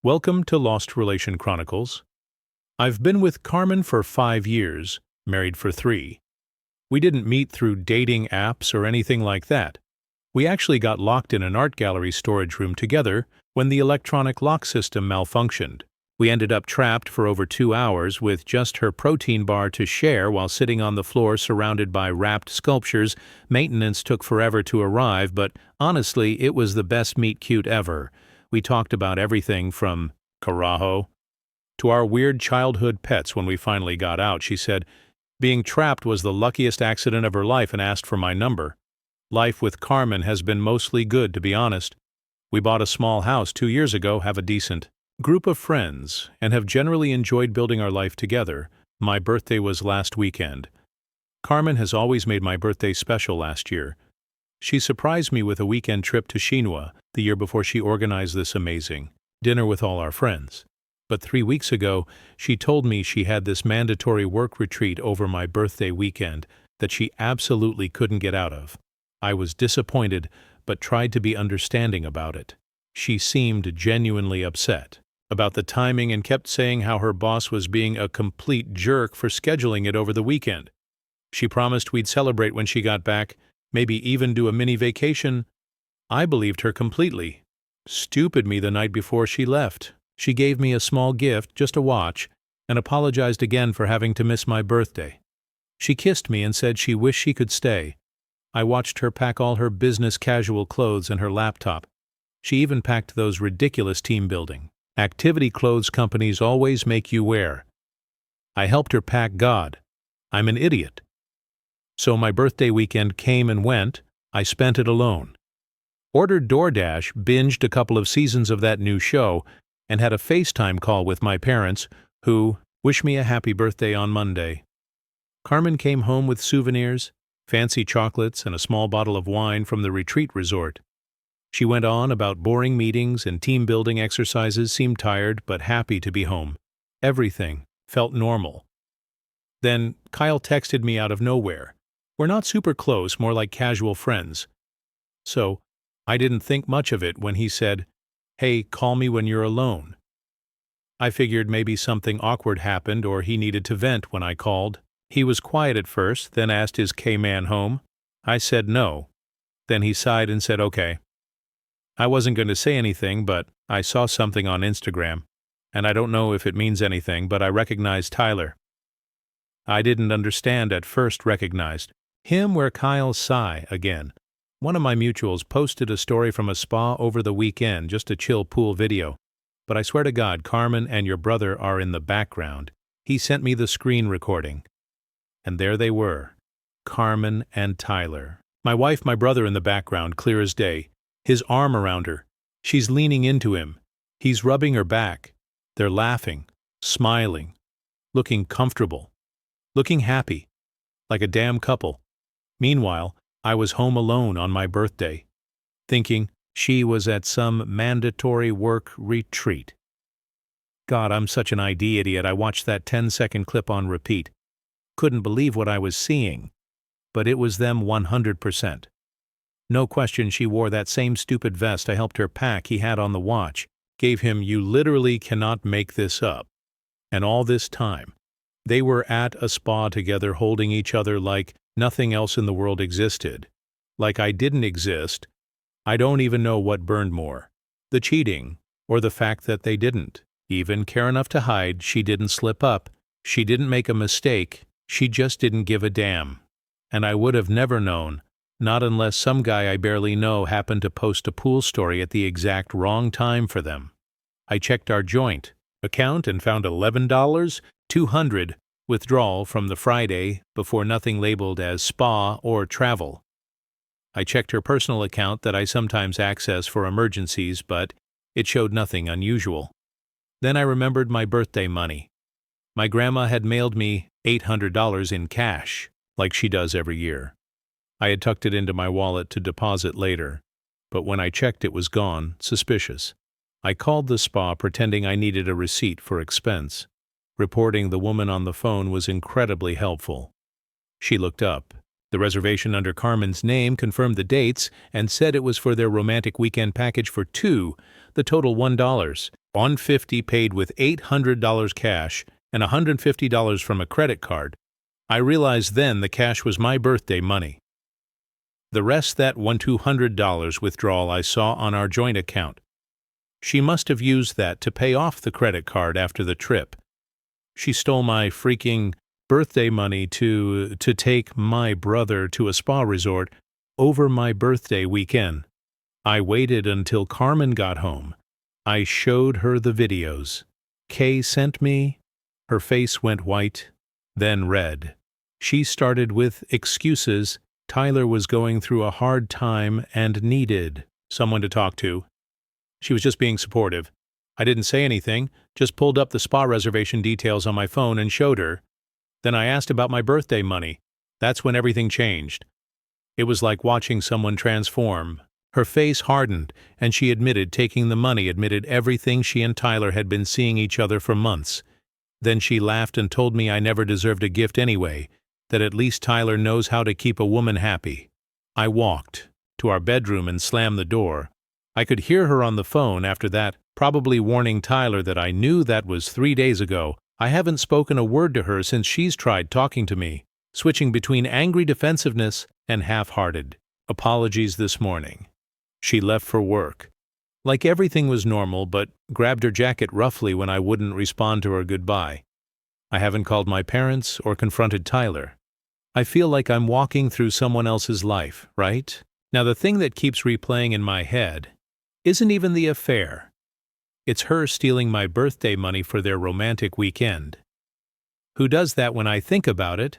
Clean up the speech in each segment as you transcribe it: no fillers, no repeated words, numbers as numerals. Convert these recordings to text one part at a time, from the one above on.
Welcome to Lost Relation Chronicles. I've been with Carmen for 5 years, married for 3. We didn't meet through dating apps or anything like that. We actually got locked in an art gallery storage room together when the electronic lock system malfunctioned. We ended up trapped for over 2 hours with just her protein bar to share while sitting on the floor surrounded by wrapped sculptures. Maintenance took forever to arrive, but honestly, it was the best meet-cute ever. We talked about everything from Carajo to our weird childhood pets. When we finally got out, she said being trapped was the luckiest accident of her life and asked for my number. Life with Carmen has been mostly good, to be honest. We bought a small house 2 years ago, have a decent group of friends, and have generally enjoyed building our life together. My birthday was last weekend. Carmen has always made my birthday special last year. She surprised me with a weekend trip to Shinwa the year before she organized this amazing dinner with all our friends. But 3 weeks ago, she told me she had this mandatory work retreat over my birthday weekend that she absolutely couldn't get out of. I was disappointed, but tried to be understanding about it. She seemed genuinely upset about the timing and kept saying how her boss was being a complete jerk for scheduling it over the weekend. She promised we'd celebrate when she got back, maybe even do a mini vacation. I believed her completely. Stupid me the night before she left. She gave me a small gift, just a watch, and apologized again for having to miss my birthday. She kissed me and said she wished she could stay. I watched her pack all her business casual clothes and her laptop. She even packed those ridiculous team-building activity clothes companies always make you wear. I helped her pack God. I'm an idiot. So my birthday weekend came and went. I spent it alone. Ordered DoorDash, binged a couple of seasons of that new show, and had a FaceTime call with my parents, who wished me a happy birthday on Monday. Carmen came home with souvenirs, fancy chocolates, and a small bottle of wine from the retreat resort. She went on about boring meetings and team-building exercises, seemed tired but happy to be home. Everything felt normal. Then Kyle texted me out of nowhere. We're not super close, more like casual friends. So I didn't think much of it when he said, "Hey, call me when you're alone." I figured maybe something awkward happened or he needed to vent when I called. He was quiet at first, then asked, "Is K-Man home?" I said no. Then he sighed and said, "Okay." I wasn't going to say anything, but I saw something on Instagram, and I don't know if it means anything, but I recognized Tyler. I didn't understand at first. Recognized him where Kyle sigh again. One of my mutuals posted a story from a spa over the weekend, just a chill pool video. But I swear to God, Carmen and your brother are in the background. He sent me the screen recording. And there they were, Carmen and Tyler. My wife, my brother in the background, clear as day. His arm around her. She's leaning into him. He's rubbing her back. They're laughing, smiling, looking comfortable, looking happy, like a damn couple. Meanwhile, I was home alone on my birthday, thinking she was at some mandatory work retreat. God, I'm such an ID idiot. I watched that 10-second clip on repeat. Couldn't believe what I was seeing. But it was them 100%. No question she wore that same stupid vest I helped her pack he had on the watch. Gave him, "You literally cannot make this up." And all this time, they were at a spa together holding each other like nothing else in the world existed. Like I didn't exist. I don't even know what burned more. The cheating, or the fact that they didn't even care enough to hide. She didn't slip up. She didn't make a mistake. She just didn't give a damn. And I would have never known. Not unless some guy I barely know happened to post a pool story at the exact wrong time for them. I checked our joint account and found $11, $200 withdrawal from the Friday before, nothing labeled as spa or travel. I checked her personal account that I sometimes access for emergencies, but it showed nothing unusual. Then I remembered my birthday money. My grandma had mailed me $800 in cash, like she does every year. I had tucked it into my wallet to deposit later, but when I checked it was gone. Suspicious. I called the spa pretending I needed a receipt for expense. Reporting the woman on the phone was incredibly helpful. She looked up. The reservation under Carmen's name confirmed the dates and said it was for their romantic weekend package for 2. the total $1. $150 paid with $800 cash and $150 from a credit card. I realized then the cash was my birthday money. The rest, that $200 withdrawal I saw on our joint account. She must have used that to pay off the credit card after the trip. She stole my freaking birthday money to take my brother to a spa resort over my birthday weekend. I waited until Carmen got home. I showed her the videos Kay sent me. Her face went white, then red. She started with excuses. Tyler was going through a hard time and needed someone to talk to. She was just being supportive. I didn't say anything, just pulled up the spa reservation details on my phone and showed her. Then I asked about my birthday money. That's when everything changed. It was like watching someone transform. Her face hardened, and she admitted taking the money, admitted everything she and Tyler had been seeing each other for months. Then she laughed and told me I never deserved a gift anyway, that at least Tyler knows how to keep a woman happy. I walked to our bedroom and slammed the door. I could hear her on the phone after that, probably warning Tyler that I knew that was 3 days ago. I haven't spoken a word to her since she's tried talking to me, switching between angry defensiveness and half-hearted apologies this morning. She left for work. Like everything was normal, but grabbed her jacket roughly when I wouldn't respond to her goodbye. I haven't called my parents or confronted Tyler. I feel like I'm walking through someone else's life, right? Now the thing that keeps replaying in my head isn't even the affair. It's her stealing my birthday money for their romantic weekend. Who does that when I think about it?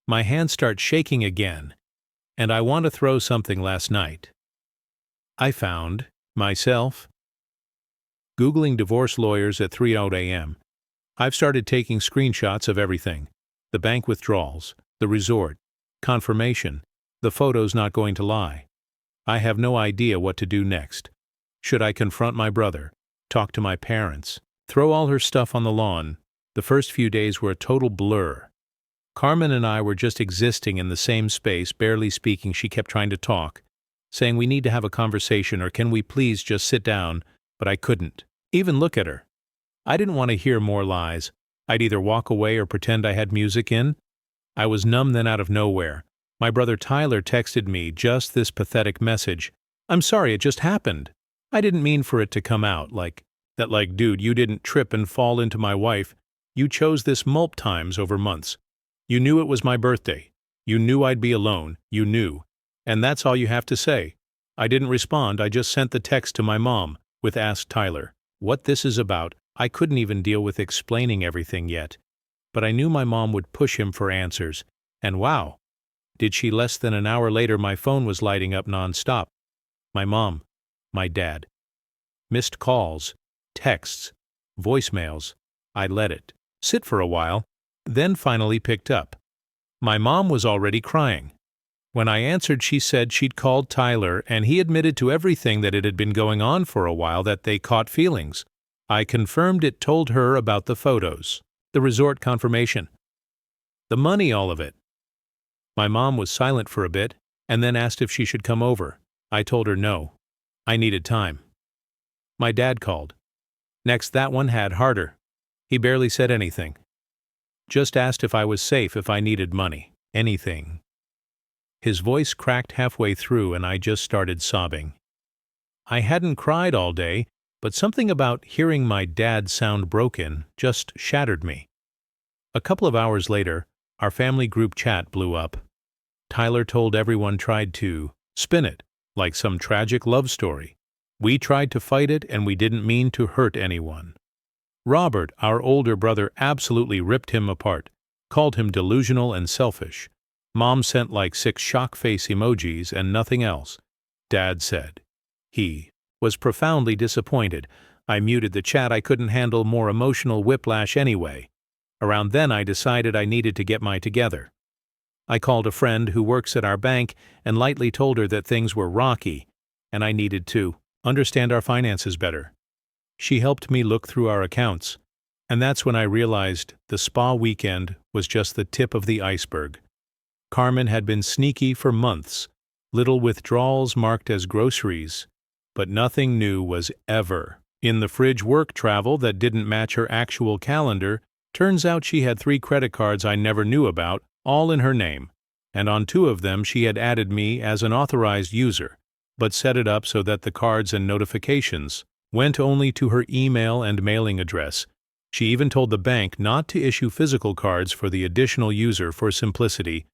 My hands start shaking again, and I want to throw something last night. I found myself Googling divorce lawyers at 3:00 a.m. I've started taking screenshots of everything. The bank withdrawals, the resort, confirmation, the photos not going to lie. I have no idea what to do next. Should I confront my brother? Talk to my parents? Throw all her stuff on the lawn? The first few days were a total blur. Carmen and I were just existing in the same space, barely speaking. She kept trying to talk, saying we need to have a conversation or can we please just sit down, but I couldn't even look at her. I didn't want to hear more lies. I'd either walk away or pretend I had music in. I was numb then out of nowhere. My brother Tyler texted me just this pathetic message. I'm sorry, it just happened. I didn't mean for it to come out like, dude, you didn't trip and fall into my wife. You chose this multiple times over months. You knew it was my birthday. You knew I'd be alone. You knew. And that's all you have to say. I didn't respond. I just sent the text to my mom with Ask Tyler. What this is about, I couldn't even deal with explaining everything yet. But I knew my mom would push him for answers. And wow, did she. Less than an hour later, my phone was lighting up nonstop. My mom, my dad. Missed calls, texts, voicemails. I let it sit for a while, then finally picked up. My mom was already crying. When I answered, she said she'd called Tyler and he admitted to everything that it had been going on for a while, that they caught feelings. I confirmed it, told her about the photos, the resort confirmation, the money, all of it. My mom was silent for a bit and then asked if she should come over. I told her no. I needed time. My dad called. Next, that one had harder. He barely said anything. Just asked if I was safe, if I needed money. Anything. His voice cracked halfway through and I just started sobbing. I hadn't cried all day, but something about hearing my dad sound broken just shattered me. A couple of hours later, our family group chat blew up. Tyler told everyone, tried to spin it like some tragic love story. We tried to fight it and we didn't mean to hurt anyone. Robert, our older brother, absolutely ripped him apart, called him delusional and selfish. Mom sent like 6 shock face emojis and nothing else. Dad said he was profoundly disappointed. I muted the chat. I couldn't handle more emotional whiplash anyway. Around then I decided I needed to get my together. I called a friend who works at our bank and lightly told her that things were rocky and I needed to understand our finances better. She helped me look through our accounts, and that's when I realized the spa weekend was just the tip of the iceberg. Carmen had been sneaky for months, little withdrawals marked as groceries, But nothing new was ever in the fridge. Work travel that didn't match her actual calendar. Turns out she had 3 credit cards I never knew about, all in her name, and on 2 of them she had added me as an authorized user, but set it up so that the cards and notifications went only to her email and mailing address. She even told the bank not to issue physical cards for the additional user for simplicity.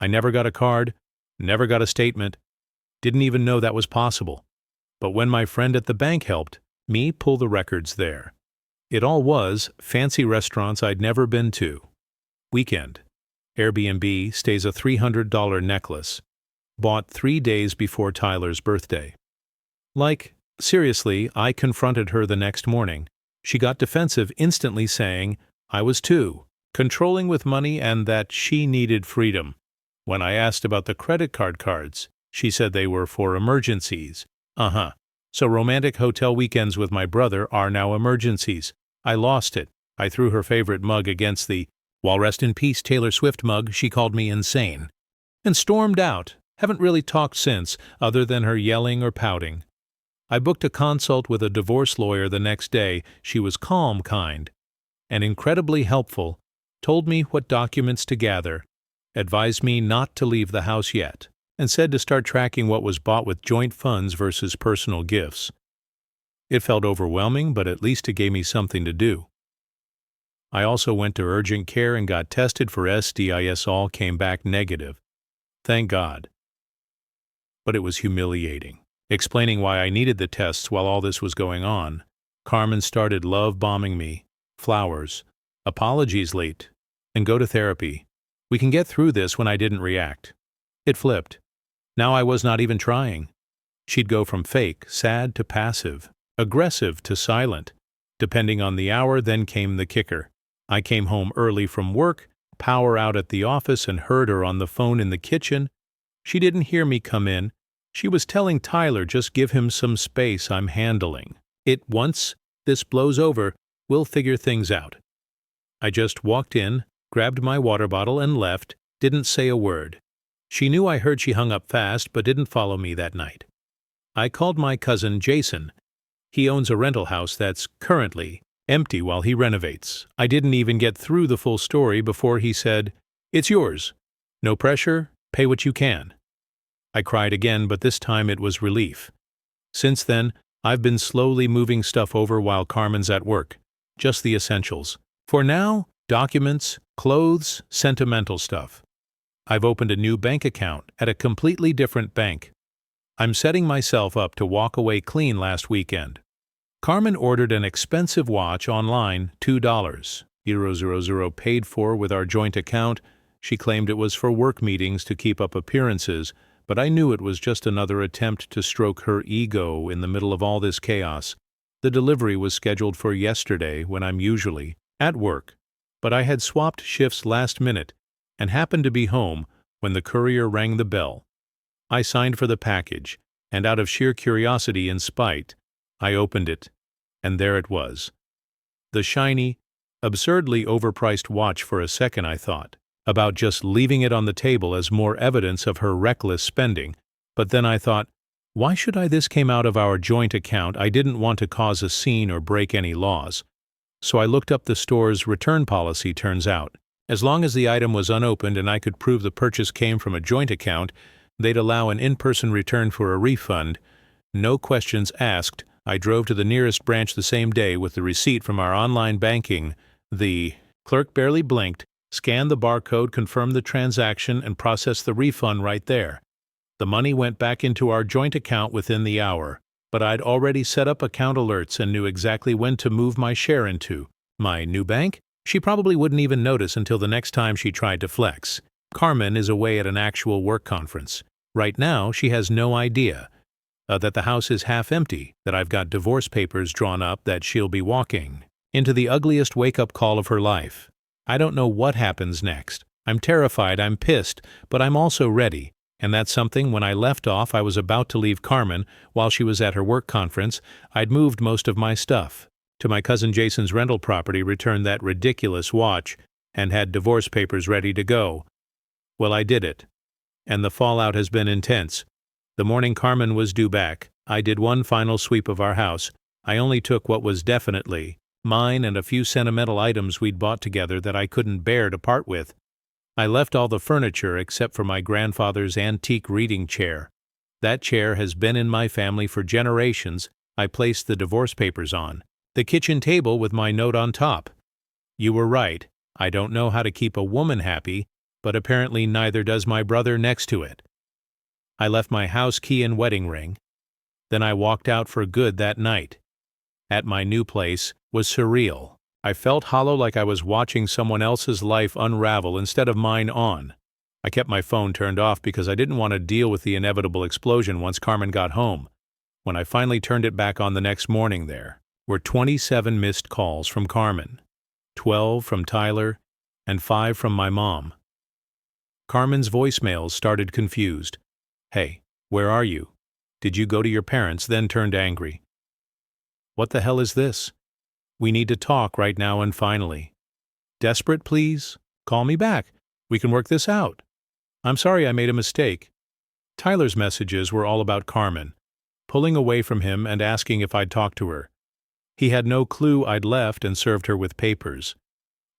I never got a card, never got a statement, didn't even know that was possible. But when my friend at the bank helped me pull the records there, it all was fancy restaurants I'd never been to. Weekend. Airbnb stays a $300 necklace. Bought 3 days before Tyler's birthday. Like, seriously, I confronted her the next morning. She got defensive, instantly saying I was too controlling with money and that she needed freedom. When I asked about the credit card cards, she said they were for emergencies. So romantic hotel weekends with my brother are now emergencies. I lost it. I threw her favorite mug against the "While rest in peace Taylor Swift" mug. She called me insane and stormed out. Haven't really talked since, other than her yelling or pouting. I booked a consult with a divorce lawyer the next day. She was calm, kind, and incredibly helpful, told me what documents to gather, advised me not to leave the house yet, and said to start tracking what was bought with joint funds versus personal gifts. It felt overwhelming, but at least it gave me something to do. I also went to urgent care and got tested for STIs. All came back negative. Thank God. But it was humiliating. Explaining why I needed the tests while all this was going on, Carmen started love-bombing me. Flowers. Apologies late. And go to therapy. We can get through this. When I didn't react, it flipped. Now I was not even trying. She'd go from fake, sad to passive, aggressive to silent, depending on the hour. Then came the kicker. I came home early from work, power out at the office, and heard her on the phone in the kitchen. She didn't hear me come in. She was telling Tyler, just give him some space, I'm handling it. Once this blows over, we'll figure things out. I just walked in, grabbed my water bottle and left, didn't say a word. She knew I heard. She hung up fast but didn't follow me that night. I called my cousin Jason. He owns a rental house that's currently empty while he renovates. I didn't even get through the full story before he said, "It's yours. No pressure, pay what you can." I cried again, but this time it was relief. Since then, I've been slowly moving stuff over while Carmen's at work. Just the essentials. For now, documents, clothes, sentimental stuff. I've opened a new bank account at a completely different bank. I'm setting myself up to walk away clean. Last weekend, Carmen ordered an expensive watch online, $2,000 paid for with our joint account. She claimed it was for work meetings to keep up appearances, but I knew it was just another attempt to stroke her ego in the middle of all this chaos. The delivery was scheduled for yesterday when I'm usually at work, but I had swapped shifts last minute and happened to be home when the courier rang the bell. I signed for the package, and out of sheer curiosity and spite, I opened it, and there it was. The shiny, absurdly overpriced watch. For a second I thought about just leaving it on the table as more evidence of her reckless spending, but then I thought, why should I? This came out of our joint account. I didn't want to cause a scene or break any laws. So I looked up the store's return policy. Turns out, as long as the item was unopened and I could prove the purchase came from a joint account, they'd allow an in-person return for a refund. No questions asked. I drove to the nearest branch the same day with the receipt from our online banking. The clerk barely blinked, scanned the barcode, confirmed the transaction, and processed the refund right there. The money went back into our joint account within the hour, but I'd already set up account alerts and knew exactly when to move my share into my new bank. She probably wouldn't even notice until the next time she tried to flex. Carmen is away at an actual work conference. Right now, she has no idea that the house is half empty, that I've got divorce papers drawn up, that she'll be walking into the ugliest wake-up call of her life. I don't know what happens next. I'm terrified, I'm pissed, but I'm also ready. And that's something. When I left off, I was about to leave Carmen while she was at her work conference. I'd moved most of my stuff to my cousin Jason's rental property, returned that ridiculous watch, and had divorce papers ready to go. Well, I did it, and the fallout has been intense. The morning Carmen was due back, I did one final sweep of our house. I only took what was definitely mine and a few sentimental items we'd bought together that I couldn't bear to part with. I left all the furniture except for my grandfather's antique reading chair. That chair has been in my family for generations. I placed the divorce papers on. The kitchen table with my note on top. You were right. I don't know how to keep a woman happy, but apparently neither does my brother next to it. I left my house key and wedding ring. Then I walked out for good that night. At my new place was surreal. I felt hollow, like I was watching someone else's life unravel instead of mine on. I kept my phone turned off because I didn't want to deal with the inevitable explosion once Carmen got home. When I finally turned it back on the next morning, there were 27 missed calls from Carmen, 12 from Tyler, and 5 from my mom. Carmen's voicemails started confused. "Hey, where are you? Did you go to your parents?" Then turned angry. "What the hell is this? We need to talk right now and finally. Desperate, please? Call me back. We can work this out. I'm sorry I made a mistake." Tyler's messages were all about Carmen, pulling away from him and asking if I'd talk to her. He had no clue I'd left and served her with papers.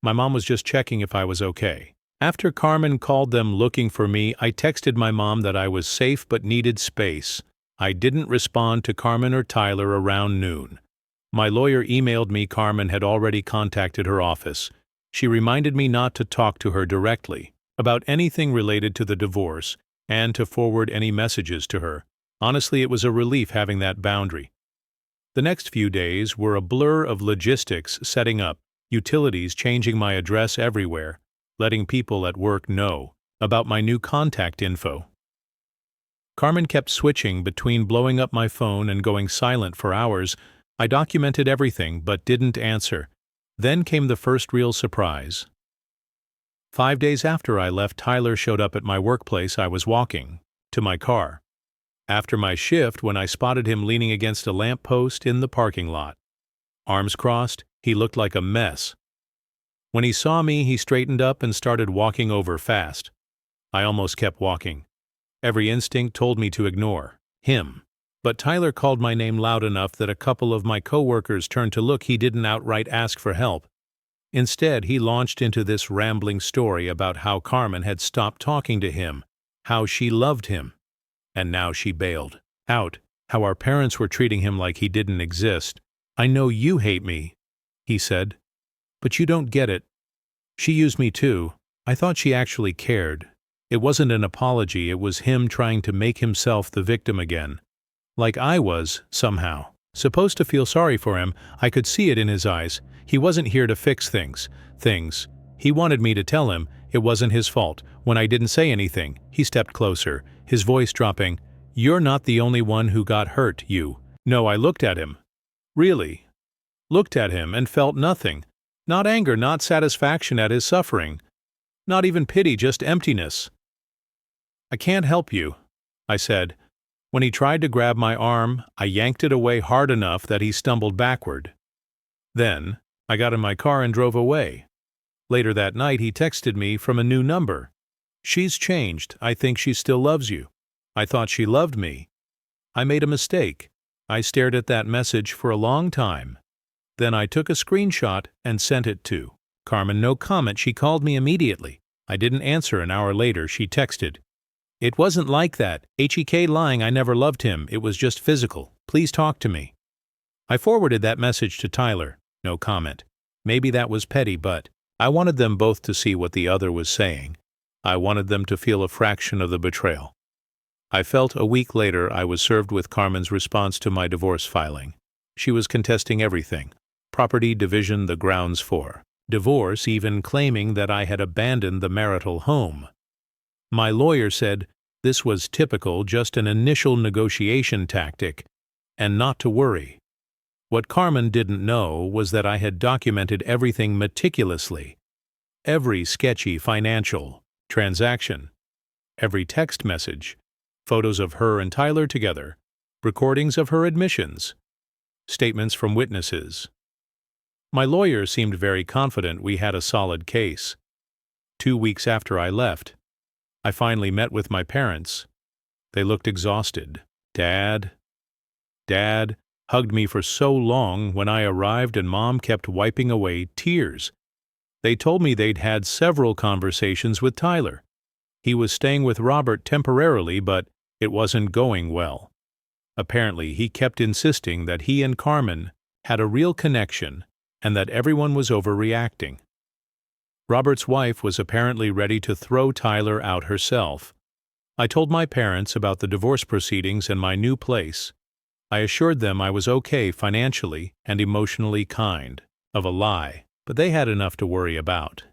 My mom was just checking if I was okay. After Carmen called them looking for me, I texted my mom that I was safe but needed space. I didn't respond to Carmen or Tyler around noon. My lawyer emailed me Carmen had already contacted her office. She reminded me not to talk to her directly about anything related to the divorce and to forward any messages to her. Honestly, it was a relief having that boundary. The next few days were a blur of logistics setting up, utilities changing my address everywhere, letting people at work know about my new contact info. Carmen kept switching between blowing up my phone and going silent for hours. I documented everything but didn't answer. Then came the first real surprise. 5 days after I left, Tyler showed up at my workplace. I was walking to my car after my shift when I spotted him leaning against a lamppost in the parking lot. Arms crossed, he looked like a mess. When he saw me, he straightened up and started walking over fast. I almost kept walking. Every instinct told me to ignore him. But Tyler called my name loud enough that a couple of my coworkers turned to look. He didn't outright ask for help. Instead, he launched into this rambling story about how Carmen had stopped talking to him, how she loved him, and now she bailed out, how our parents were treating him like he didn't exist. "I know you hate me," he said, "but you don't get it. She used me too. I thought she actually cared. It wasn't an apology, it was him trying to make himself the victim again. Like I was, somehow, supposed to feel sorry for him. I could see it in his eyes. He wasn't here to fix things. He wanted me to tell him it wasn't his fault. When I didn't say anything, he stepped closer, his voice dropping. "You're not the only one who got hurt, you." No, I looked at him. Really. Looked at him and felt nothing. Not anger, not satisfaction at his suffering. Not even pity, just emptiness. "I can't help you," I said. When he tried to grab my arm, I yanked it away hard enough that he stumbled backward. Then, I got in my car and drove away. Later that night, he texted me from a new number. "She's changed. I think she still loves you. I thought she loved me. I made a mistake." I stared at that message for a long time. Then I took a screenshot and sent it to Carmen. No comment. She called me immediately. I didn't answer. An hour later, she texted, "It wasn't like that. HEK lying. I never loved him. It was just physical. Please talk to me." I forwarded that message to Tyler. No comment. Maybe that was petty, but I wanted them both to see what the other was saying. I wanted them to feel a fraction of the betrayal. I felt a week later I was served with Carmen's response to my divorce filing. She was contesting everything. Property division, the grounds for divorce, even claiming that I had abandoned the marital home. My lawyer said this was typical, just an initial negotiation tactic, and not to worry. What Carmen didn't know was that I had documented everything meticulously. Every sketchy financial transaction, every text message, photos of her and Tyler together, recordings of her admissions, statements from witnesses. My lawyer seemed very confident we had a solid case. 2 weeks after I left, I finally met with my parents. They looked exhausted. "Dad," Dad hugged me for so long when I arrived, and Mom kept wiping away tears. They told me they'd had several conversations with Tyler. He was staying with Robert temporarily, but it wasn't going well. Apparently, he kept insisting that he and Carmen had a real connection and that everyone was overreacting. Robert's wife was apparently ready to throw Tyler out herself. I told my parents about the divorce proceedings and my new place. I assured them I was okay financially and emotionally kind. Of a lie, but they had enough to worry about.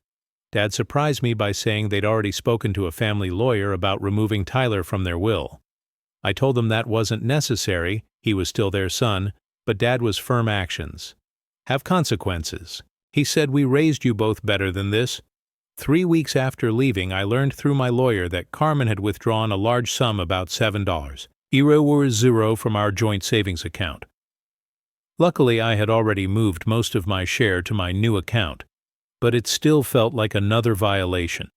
Dad surprised me by saying they'd already spoken to a family lawyer about removing Tyler from their will. I told them that wasn't necessary, he was still their son, but Dad was firm actions. Have consequences. He said, "We raised you both better than this." 3 weeks after leaving, I learned through my lawyer that Carmen had withdrawn a large sum, about $7, zero from our joint savings account. Luckily, I had already moved most of my share to my new account, but it still felt like another violation.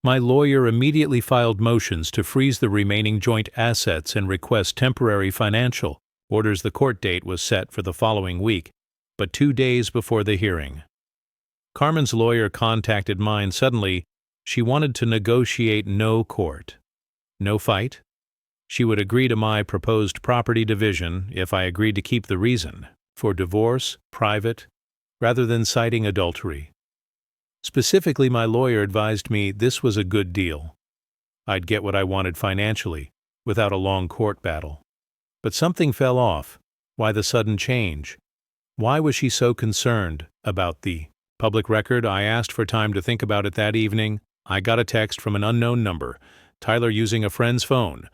My lawyer immediately filed motions to freeze the remaining joint assets and request temporary financial orders. The court date was set for the following week, but 2 days before the hearing. Carmen's lawyer contacted mine suddenly. She wanted to negotiate no court, no fight. She would agree to my proposed property division if I agreed to keep the reason for divorce private rather than citing adultery. Specifically, my lawyer advised me this was a good deal. I'd get what I wanted financially without a long court battle. But something fell off. Why the sudden change? Why was she so concerned about the public record? I asked for time to think about it that evening. I got a text from an unknown number. Tyler using a friend's phone.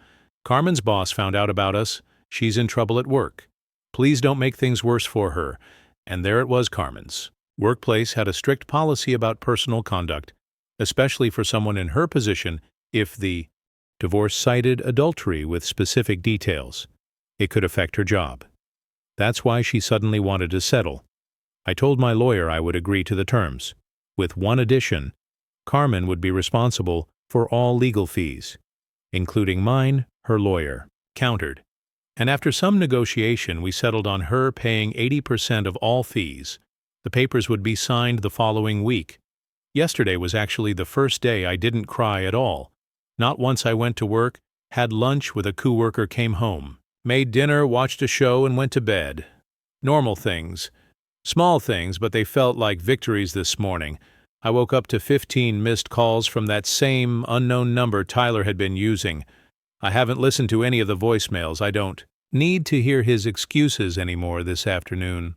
Carmen's boss found out about us. She's in trouble at work. Please don't make things worse for her. And there it was, Carmen's workplace had a strict policy about personal conduct, especially for someone in her position. If the divorce cited adultery with specific details, it could affect her job. That's why she suddenly wanted to settle. I told my lawyer I would agree to the terms. With one addition, Carmen would be responsible for all legal fees, including mine. Her lawyer countered, and after some negotiation we settled on her paying 80% of all fees. The papers would be signed the following week. Yesterday was actually the first day I didn't cry at all. Not once. I went to work, had lunch with a coworker, came home, made dinner, watched a show, and went to bed. Normal things. Small things, but they felt like victories this morning. I woke up to 15 missed calls from that same unknown number Tyler had been using. I haven't listened to any of the voicemails. I don't need to hear his excuses anymore this afternoon.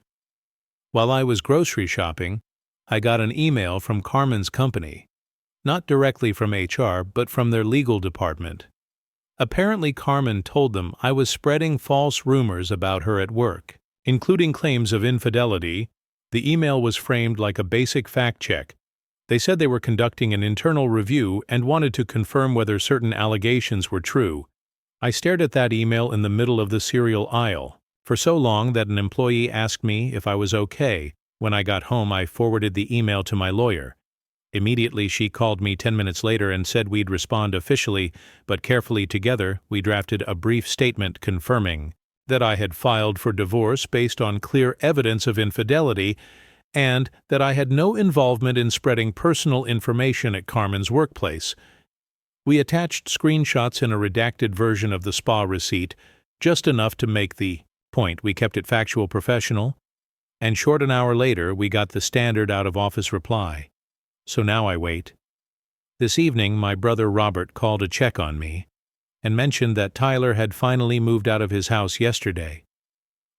While I was grocery shopping, I got an email from Carmen's company. Not directly from HR, but from their legal department. Apparently, Carmen told them I was spreading false rumors about her at work, including claims of infidelity. The email was framed like a basic fact check. They said they were conducting an internal review and wanted to confirm whether certain allegations were true. I stared at that email in the middle of the cereal aisle for so long that an employee asked me if I was okay. When I got home, I forwarded the email to my lawyer. Immediately, she called me 10 minutes later and said we'd respond officially, but carefully together we drafted a brief statement confirming that I had filed for divorce based on clear evidence of infidelity and that I had no involvement in spreading personal information at Carmen's workplace. We attached screenshots in a redacted version of the spa receipt, just enough to make the point. We kept it factual, professional, and short an hour later we got the standard out-of-office reply. So now I wait. This evening my brother Robert called to check on me and mentioned that Tyler had finally moved out of his house yesterday.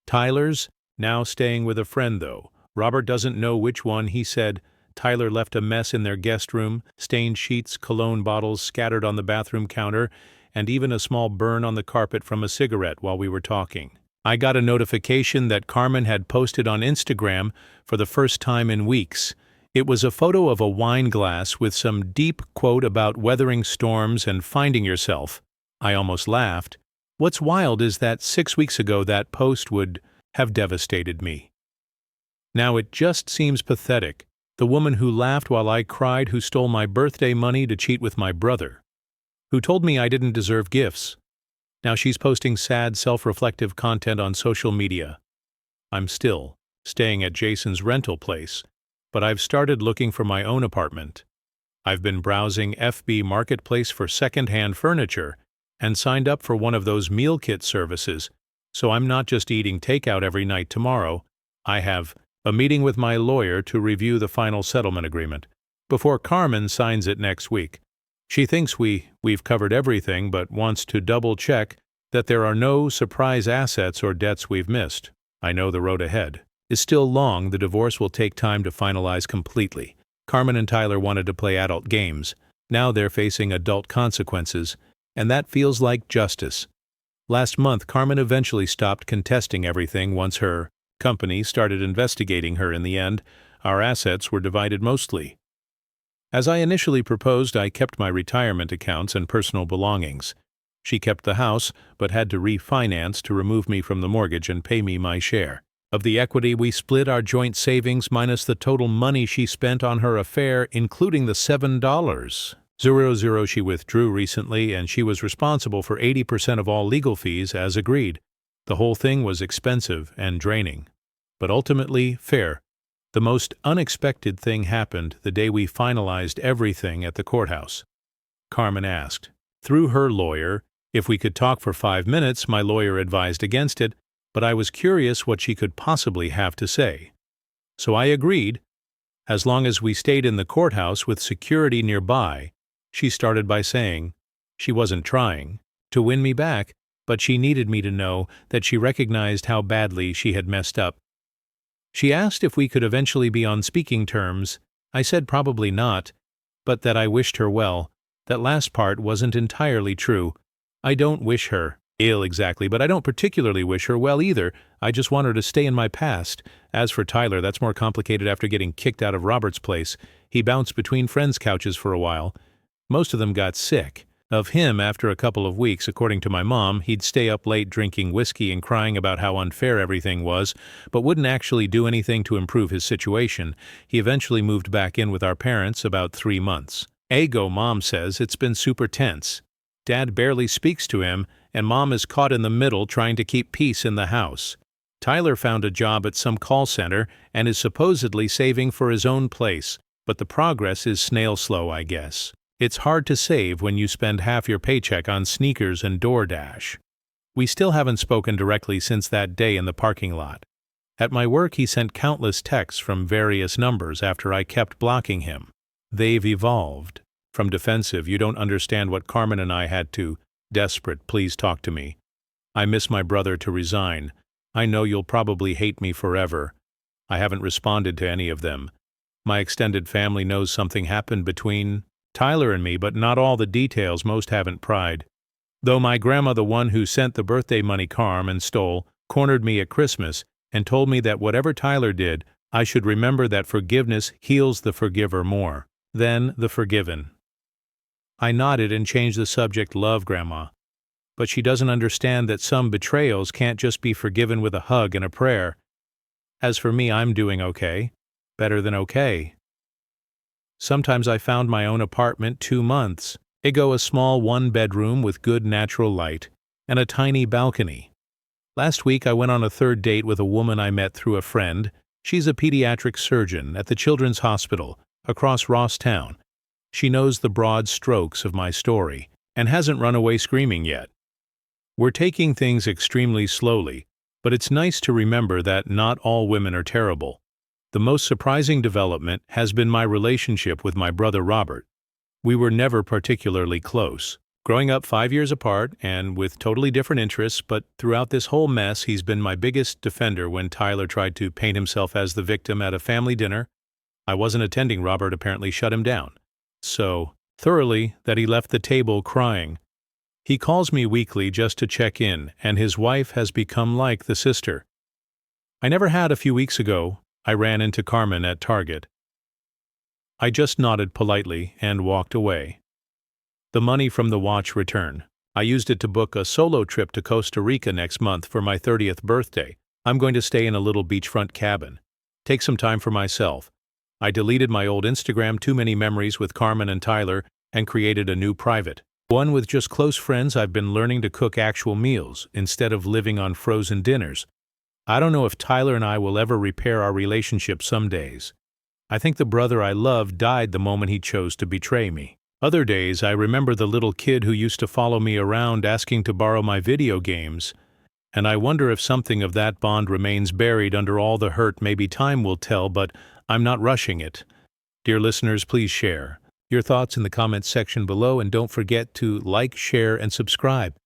Tyler's now staying with a friend, though. Robert doesn't know which one. He said Tyler left a mess in their guest room, stained sheets, cologne bottles scattered on the bathroom counter, and even a small burn on the carpet from a cigarette while we were talking. I got a notification that Carmen had posted on Instagram for the first time in weeks. It was a photo of a wine glass with some deep quote about weathering storms and finding yourself. I almost laughed. What's wild is that 6 weeks ago that post would have devastated me. Now it just seems pathetic. The woman who laughed while I cried, who stole my birthday money to cheat with my brother, who told me I didn't deserve gifts. Now she's posting sad, self-reflective content on social media. I'm still staying at Jason's rental place, but I've started looking for my own apartment. I've been browsing FB Marketplace for second-hand furniture and signed up for one of those meal kit services, so I'm not just eating takeout every night tomorrow. I have a meeting with my lawyer to review the final settlement agreement before Carmen signs it next week. She thinks we've covered everything but wants to double-check that there are no surprise assets or debts we've missed. I know the road ahead is still long. The divorce will take time to finalize completely. Carmen and Tyler wanted to play adult games. Now they're facing adult consequences, and that feels like justice. Last month, Carmen eventually stopped contesting everything once her company started investigating her. In the end, our assets were divided mostly. As I initially proposed, I kept my retirement accounts and personal belongings. She kept the house, but had to refinance to remove me from the mortgage and pay me my share. Of the equity, we split our joint savings minus the total money she spent on her affair, including the $7,000 she withdrew recently, and she was responsible for 80% of all legal fees as agreed. The whole thing was expensive and draining, but ultimately fair. The most unexpected thing happened the day we finalized everything at the courthouse. Carmen asked, through her lawyer, if we could talk for 5 minutes. My lawyer advised against it, but I was curious what she could possibly have to say. So I agreed, as long as we stayed in the courthouse with security nearby. She started by saying she wasn't trying to win me back, but she needed me to know that she recognized how badly she had messed up. She asked if we could eventually be on speaking terms. I said probably not, but that I wished her well. That last part wasn't entirely true. I don't wish her ill exactly, but I don't particularly wish her well either. I just want her to stay in my past. As for Tyler, that's more complicated after getting kicked out of Robert's place. He bounced between friends' couches for a while. Most of them got sick of him after a couple of weeks. According to my mom, he'd stay up late drinking whiskey and crying about how unfair everything was, but wouldn't actually do anything to improve his situation. He eventually moved back in with our parents about 3 months ago. Mom says it's been super tense. Dad barely speaks to him, and Mom is caught in the middle trying to keep peace in the house. Tyler found a job at some call center and is supposedly saving for his own place, but the progress is snail slow, I guess. It's hard to save when you spend half your paycheck on sneakers and DoorDash. We still haven't spoken directly since that day in the parking lot. At my work, he sent countless texts from various numbers after I kept blocking him. They've evolved from defensive, "You don't understand what Carmen and I had to," desperate, "Please talk to me. I miss my brother," to resign, "I know you'll probably hate me forever." I haven't responded to any of them. My extended family knows something happened between Tyler and me, but not all the details. Most haven't pried. Though my grandma, the one who sent the birthday money Carmen stole, cornered me at Christmas and told me that whatever Tyler did, I should remember that forgiveness heals the forgiver more than the forgiven. I nodded and changed the subject. "Love, Grandma. But she doesn't understand that some betrayals can't just be forgiven with a hug and a prayer. As for me, I'm doing okay. Better than okay. Sometimes I found my own apartment 2 months ago, a small 1-bedroom with good natural light and a tiny balcony. Last week I went on a 3rd date with a woman I met through a friend. She's a pediatric surgeon at the Children's Hospital across Rosstown. She knows the broad strokes of my story and hasn't run away screaming yet. We're taking things extremely slowly, but it's nice to remember that not all women are terrible. The most surprising development has been my relationship with my brother Robert. We were never particularly close, growing up 5 years apart and with totally different interests, but throughout this whole mess he's been my biggest defender. When Tyler tried to paint himself as the victim at a family dinner I wasn't attending, Robert apparently shut him down so thoroughly that he left the table crying. He calls me weekly just to check in, and his wife has become like the sister I never had. A few weeks ago, I ran into Carmen at Target. I just nodded politely and walked away. The money from the watch returned. I used it to book a solo trip to Costa Rica next month for my 30th birthday. I'm going to stay in a little beachfront cabin. Take some time for myself. I deleted my old Instagram, too many memories with Carmen and Tyler, and created a new private One with just close friends. I've been learning to cook actual meals instead of living on frozen dinners. I don't know if Tyler and I will ever repair our relationship some days. I think the brother I loved died the moment he chose to betray me. Other days, I remember the little kid who used to follow me around asking to borrow my video games, and I wonder if something of that bond remains buried under all the hurt. Maybe time will tell, but I'm not rushing it. Dear listeners, please share your thoughts in the comments section below, and don't forget to like, share, and subscribe.